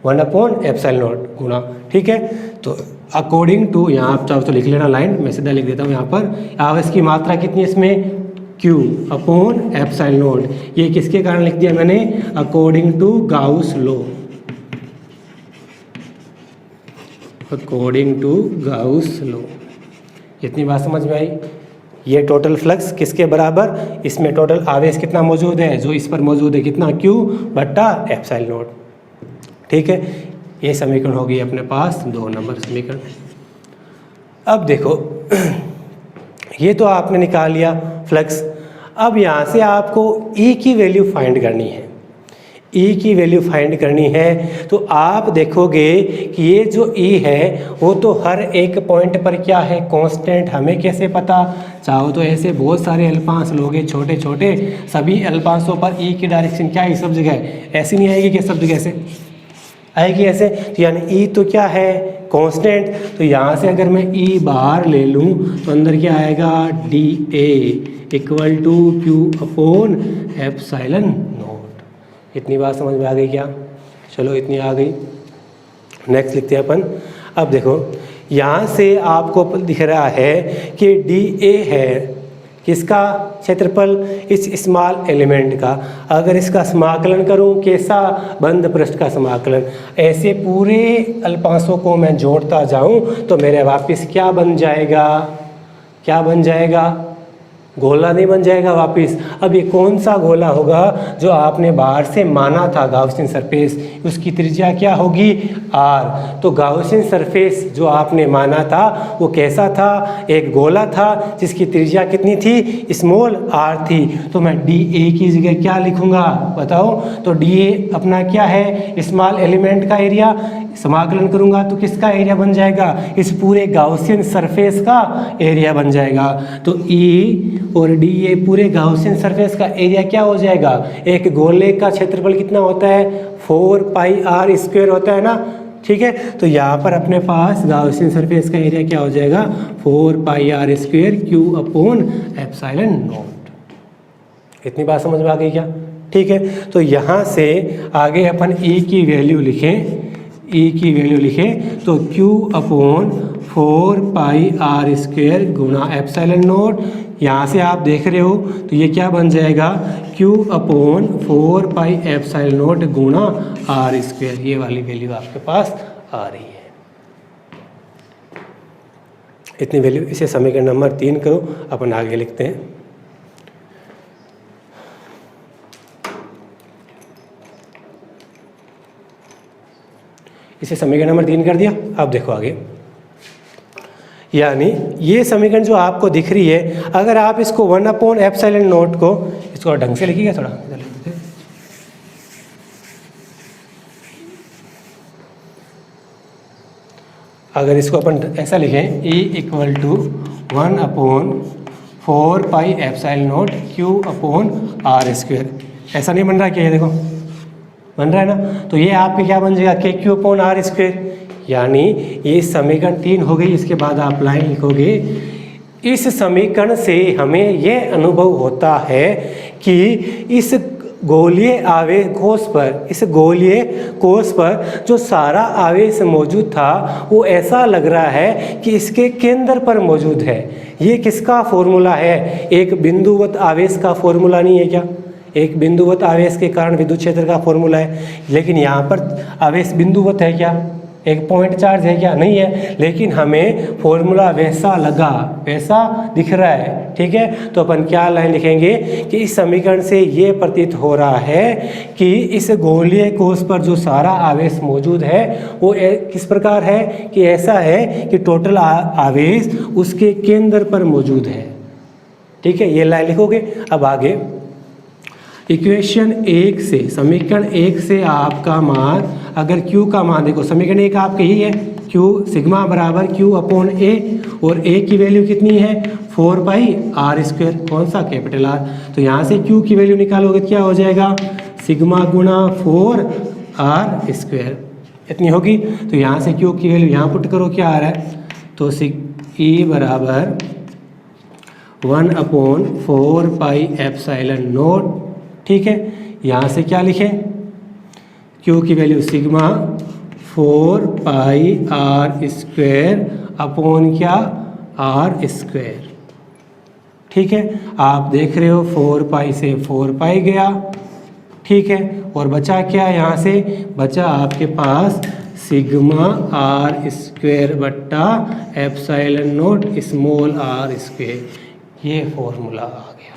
1/ε0 गुना। ठीक है, तो अकॉर्डिंग टू, यहाँ आप चाहो तो लिख लेना लाइन, मैं सीधा लिख देता हूँ यहाँ पर, आवेश की मात्रा कितनी है इसमें, Q अपॉन एप्सिलॉन नॉट। ये किसके कारण लिख दिया मैंने? According to Gauss law, according to Gauss law. इतनी बात समझ में आई? ये टोटल फ्लक्स किसके बराबर? इसमें टोटल आवेश कितना मौजूद है? जो इस पर मौजूद है कितना? Q बट्टा एप्सिलॉन नॉट। ठीक है, ये समीकरण होगी अपने पास 2 नंबर समीकरण। अब देखो ये तो आपने निकाल लिया फ्लक्स। अब यहाँ से आपको E की वैल्यू फाइंड करनी है। E की वैल्यू फाइंड करनी है तो आप देखोगे कि ये जो E है वो तो हर एक पॉइंट पर क्या है? कांस्टेंट। हमें कैसे पता? चाहो तो ऐसे बहुत सारे अल्पांश लोगे छोटे छोटे, सभी अल्पांशों पर E की डायरेक्शन क्या है? सब जगह ऐसी नहीं आएगी क्या? सब जगह ऐसे आएगी ऐसे। तो यानी E तो क्या है? कांस्टेंट। तो यहाँ से अगर मैं E बाहर ले लूँ तो अंदर क्या आएगा? dA इक्वल टू Q अपॉन एप्सिलॉन नॉट। इतनी बात समझ में आ गई क्या? चलो इतनी आ गई। नेक्स्ट लिखते हैं अपन। अब देखो यहाँ से आपको दिख रहा है कि dA है किसका? क्षेत्रफल इस स्मॉल एलिमेंट का। अगर इसका समाकलन करूं, कैसा? बंद पृष्ठ का समाकलन। ऐसे पूरे अल्पांशों को मैं जोड़ता जाऊं तो मेरे वापस क्या बन जाएगा? क्या बन जाएगा? गोला नहीं बन जाएगा वापस। अब ये कौन सा गोला होगा? जो आपने बाहर से माना था गाउसियन सरफेस, उसकी त्रिज्या क्या होगी? R। तो गाउसियन सरफेस जो आपने माना था वो कैसा था? एक गोला था जिसकी त्रिज्या कितनी थी? स्मॉल r थी। तो मैं dA की जगह क्या लिखूंगा बताओ? तो dA अपना क्या है? स्मॉल एलिमेंट का एरिया। समाकलन करूंगा तो किसका एरिया बन जाएगा? इस पूरे गाउसियन सरफेस का एरिया बन जाएगा। तो E और dA पूरे गाउसियन सरफेस का एरिया क्या हो जाएगा? एक गोले का क्षेत्रफल कितना होता है? 4πr² होता है ना। ठीक है, तो यहाँ पर अपने पास गाउसियन सरफेस का एरिया क्या हो जाएगा? 4πr² Q अपॉन एप्सिलॉन नॉट। इतनी बात समझ में आ गई क्या? ठीक है, तो यहाँ से आगे अपन E की वैल्यू लिखें। E की वैल्यू लिखें तो Q upon 4πr² Guna epsilon not. यहाँ से आप देख रहे हो तो ये क्या बन जाएगा? Q अपॉन 4π एप्सिलॉन नॉट गुना r²। ये वाली वैल्यू आपके पास आ रही है। इतनी वैल्यू, इसे समीकरण नंबर 3 करो। अपन आगे लिखते हैं। इसे समीकरण नंबर 3 कर दिया। अब देखो आगे, यानी ये समीकरण जो आपको दिख रही है, अगर आप इसको 1 अपॉन एप्सिलॉन नॉट को, इसको ढंग से लिखिएगा थोड़ा। अगर इसको अपन ऐसा लिखें E equal to 1 upon 4π epsilon naught Q upon r²। ऐसा नहीं बन रहा क्या? ये देखो बन रहा है ना। तो ये आपके क्या बन जाएगा? KQ upon r²। यानी ये समीकरण 3 हो गई। इसके बाद आप लाइन लिखोगे। इस समीकरण से हमें यह अनुभव होता है कि इस गोलीय आवेश कोश पर, इस गोलीय कोश पर जो सारा आवेश मौजूद था वो ऐसा लग रहा है कि इसके केंद्र पर मौजूद है। ये किसका फॉर्मूला है? एक बिंदुवत आवेश का फॉर्मूला नहीं है क्या? एक बिंदुवत आवेश के कारण विद्युत क्षेत्र का फॉर्मूला है। लेकिन यहाँ पर आवेश बिंदुवत है क्या? एक पॉइंट चार्ज है क्या? नहीं है। लेकिन हमें फॉर्मूला वैसा लगा, वैसा दिख रहा है। ठीक है, तो अपन क्या लाइन लिखेंगे कि इस समीकरण से ये प्रतीत हो रहा है कि इस गोलीय कोश पर जो सारा आवेश मौजूद है वो किस प्रकार है कि ऐसा है कि टोटल आवेश उसके केंद्र पर मौजूद है। ठीक है, ये लाइन लिखोगे। अब आगे इक्वेशन 1 से, समीकरण 1 से आपका मान, अगर Q का मान देखो, समीकरण 1 आपका यही है, Q सिग्मा बराबर Q अपॉन A, और A की वैल्यू कितनी है? 4πr²। कौन सा? Capital R। तो यहाँ से Q की वैल्यू निकालोगे क्या हो जाएगा? सिग्मा गुना 4r²। इतनी होगी। तो यहाँ से Q की वैल्यू यहाँ पुट करो, क्या आ रहा है? तो E बराबर 1 अपॉन 4π एप्सिलॉन नॉट। ठीक है, यहाँ से क्या लिखें? Q की वैल्यू सिग्मा 4πr² अपॉन क्या? r²। ठीक है, आप देख रहे हो 4 पाई से 4 पाई गया, ठीक है, और बचा क्या यहाँ से, बचा आपके पास सिग्मा आर स्क्वेयर बट्टा epsilon naught small R square. ये फॉर्मूला आ गया,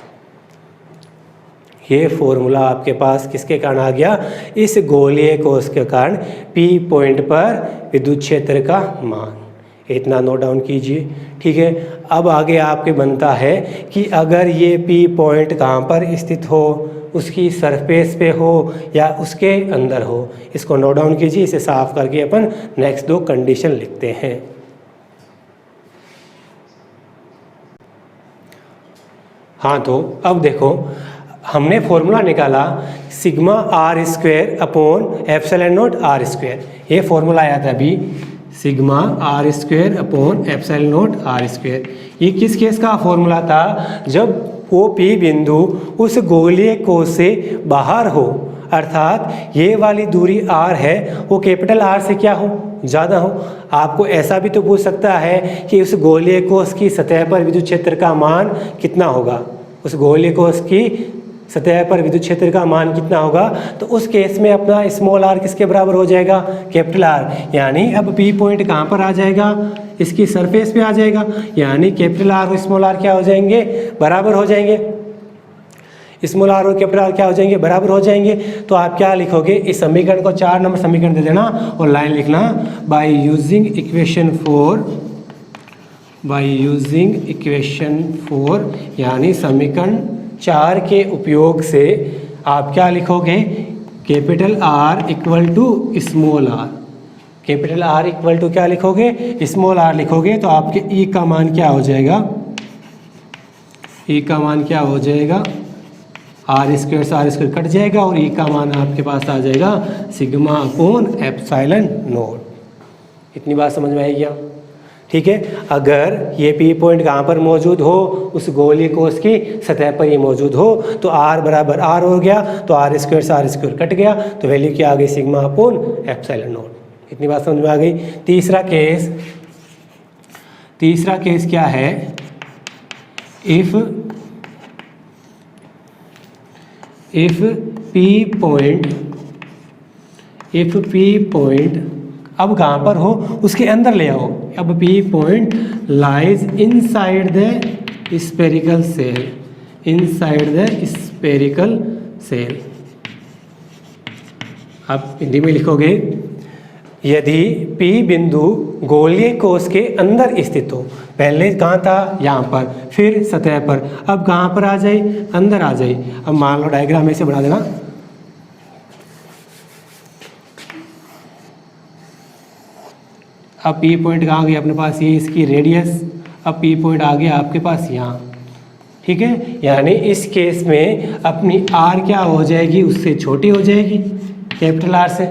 ये फॉर्मूला आपके पास किसके कारण आ गया, इस गोलीय कोश के कारण पी पॉइंट पर विद्युत क्षेत्र का मान। इतना नोट डाउन कीजिए, ठीक है। अब आगे आपके बनता है कि अगर ये पी पॉइंट कहाँ पर स्थित हो, उसकी सरफेस पे हो या उसके अंदर हो, इसको नोट डाउन कीजिए। इसे साफ करके अपन नेक्स्ट 2 कंडीशन लिखते हैं। हाँ, तो अब देखो हमने फॉर्मूला निकाला sigma R square upon epsilon naught R square. ये फॉर्मूला आया था अभी, sigma R square upon epsilon naught R square. ये किस केस का फॉर्मूला था, जब वो पी बिंदु उस गोलीय कोश से बाहर हो, अर्थात ये वाली दूरी r है वो कैपिटल R से क्या हो, ज़्यादा हो। आपको ऐसा भी तो पूछ सकता है कि उस गोलीय कोश की सतह पर विद्युत क्षेत्र का मान कितना होगा, उस गोलीय कोश की सतह पर विद्युत क्षेत्र का मान कितना होगा। तो उस केस में अपना स्मॉल r किसके बराबर हो जाएगा, कैपिटल R। यानी अब पी पॉइंट कहाँ पर आ जाएगा, इसकी सरफेस पे आ जाएगा, यानी कैपिटल R और स्मॉल r क्या हो जाएंगे, बराबर हो जाएंगे। स्मॉल r और कैपिटल R क्या हो जाएंगे, बराबर हो जाएंगे। तो आप क्या लिखोगे, इस समीकरण को 4 नंबर समीकरण दे देना और लाइन लिखना, बाय यूजिंग इक्वेशन 4 यानी समीकरण 4 के उपयोग से आप क्या लिखोगे, capital R equal to small r। Capital R equal to क्या लिखोगे, स्मॉल r लिखोगे। तो आपके E का मान क्या हो जाएगा, E का मान क्या हो जाएगा, आर स्क्वेयर से आर स्क्वेयर कट जाएगा और E का मान आपके पास आ जाएगा सिग्मा अपॉन एप्सिलॉन नॉट। इतनी बात समझ में आएगी क्या, ठीक है। अगर ये पी पॉइंट कहाँ पर मौजूद हो, उस गोलीय कोश की सतह पर ये मौजूद हो, तो r बराबर r हो गया, तो आर स्क्वेयर से आर स्क्वेयर कट गया, तो वैल्यू क्या आ गई, सिग्मा अपॉन एप्सिलॉन नॉट। इतनी बात समझ में आ गई। तीसरा केस क्या है, इफ पी पॉइंट अब कहाँ पर हो, उसके अंदर ले आओ। अब P point lies inside the spherical shell, आप हिंदी में लिखोगे, यदि P बिंदु गोलीय कोश के अंदर स्थित हो, पहले कहाँ था, यहाँ पर, फिर सतह पर, अब कहाँ पर आ जाए, अंदर आ जाए। अब मान लो डायग्राम ऐसे बना देना, अब P पॉइंट कहाँ गया अपने पास, ये इसकी रेडियस, अब P पॉइंट आ गया आपके पास यहाँ, ठीक है। यानी इस केस में अपनी R क्या हो जाएगी, उससे छोटी हो जाएगी, कैपिटल R से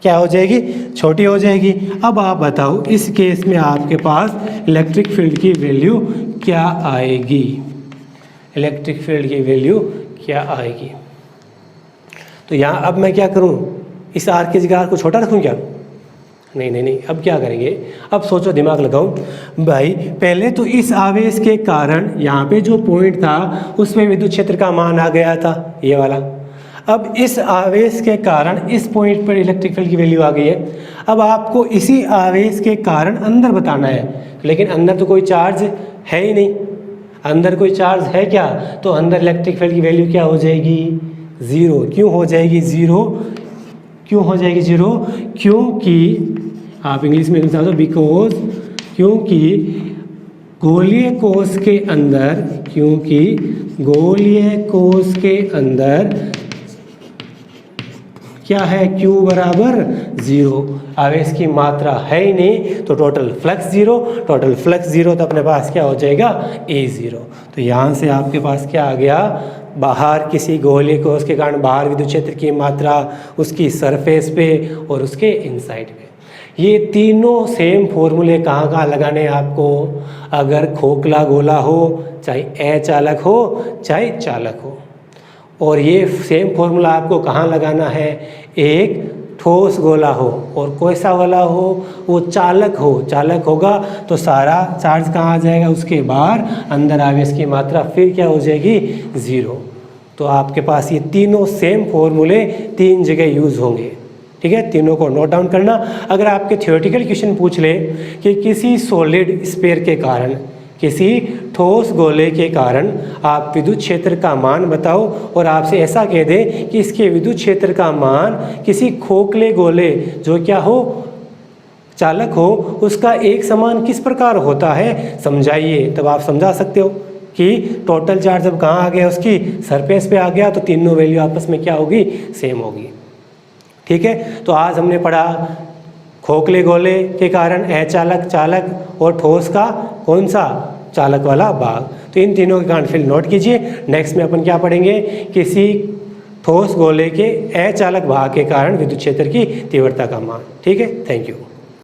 क्या हो जाएगी, छोटी हो जाएगी। अब आप बताओ इस केस में आपके पास इलेक्ट्रिक फील्ड की वैल्यू क्या आएगी, इलेक्ट्रिक फील्ड की वैल्यू क्या आएगी। तो यहाँ अब मैं क्या करूँ, इस R की जगह R को छोटा रखूँ क्या, नहीं, अब क्या करेंगे, अब सोचो, दिमाग लगाओ भाई। पहले तो इस आवेश के कारण यहाँ पे जो पॉइंट था उसमें विद्युत क्षेत्र का मान आ गया था, ये वाला। अब इस आवेश के कारण इस पॉइंट पर इलेक्ट्रिक फील्ड की वैल्यू आ गई है। अब आपको इसी आवेश के कारण अंदर बताना है, लेकिन अंदर तो कोई चार्ज है ही नहीं, अंदर कोई चार्ज है क्या, तो अंदर इलेक्ट्रिक फील्ड की वैल्यू क्या हो जाएगी, 0। क्यों हो जाएगी 0, क्यों हो जाएगी 0, क्योंकि आप इंग्लिश में बता दो, बिकॉज, क्योंकि गोलीय कोश के अंदर, क्योंकि गोलीय कोश के अंदर क्या है, Q बराबर 0, आवेश की मात्रा है ही नहीं, तो टोटल फ्लक्स 0, टोटल फ्लक्स 0, तो अपने पास क्या हो जाएगा, A0। तो यहाँ से आपके पास क्या आ गया, बाहर किसी गोलीय कोश के कारण बाहर विद्युत क्षेत्र की मात्रा उसकी सरफेस पे और उसके इनसाइड पे। ये तीनों सेम फॉर्मूले कहाँ लगाने हैं आपको, अगर खोखला गोला हो, चाहे अचालक हो, चाहे चालक हो। और ये सेम फॉर्मूला आपको कहाँ लगाना है, एक ठोस गोला हो और कैसा वाला हो, वो चालक होगा तो सारा चार्ज कहाँ आ जाएगा, उसके बाहर, अंदर आवेश की मात्रा फिर क्या हो जाएगी, 0। तो आपके पास ये तीनों सेम फॉर्मूले 3 जगह यूज़ होंगे, ठीक है। तीनों को नोट डाउन करना। अगर आपके थियोरेटिकल क्वेश्चन पूछ ले कि किसी सॉलिड स्फीयर के कारण, किसी ठोस गोले के कारण आप विद्युत क्षेत्र का मान बताओ, और आपसे ऐसा कह दे कि इसके विद्युत क्षेत्र का मान किसी खोखले गोले जो क्या हो, चालक हो, उसका एक समान किस प्रकार होता है, समझाइए। तब आप समझा सकते हो कि टोटल चार्ज जब कहाँ आ गया, उसकी सरफेस पे आ गया, तो तीनों वैल्यू आपस में क्या होगी, सेम होगी, ठीक है। तो आज हमने पढ़ा खोखले गोले के कारण अचालक चालक और ठोस का कौन सा, चालक वाला भाग। तो इन तीनों के कारण फिर नोट कीजिए। नेक्स्ट में अपन क्या पढ़ेंगे, किसी ठोस गोले के अचालक भाग के कारण विद्युत क्षेत्र की तीव्रता का मान, ठीक है। Thank you.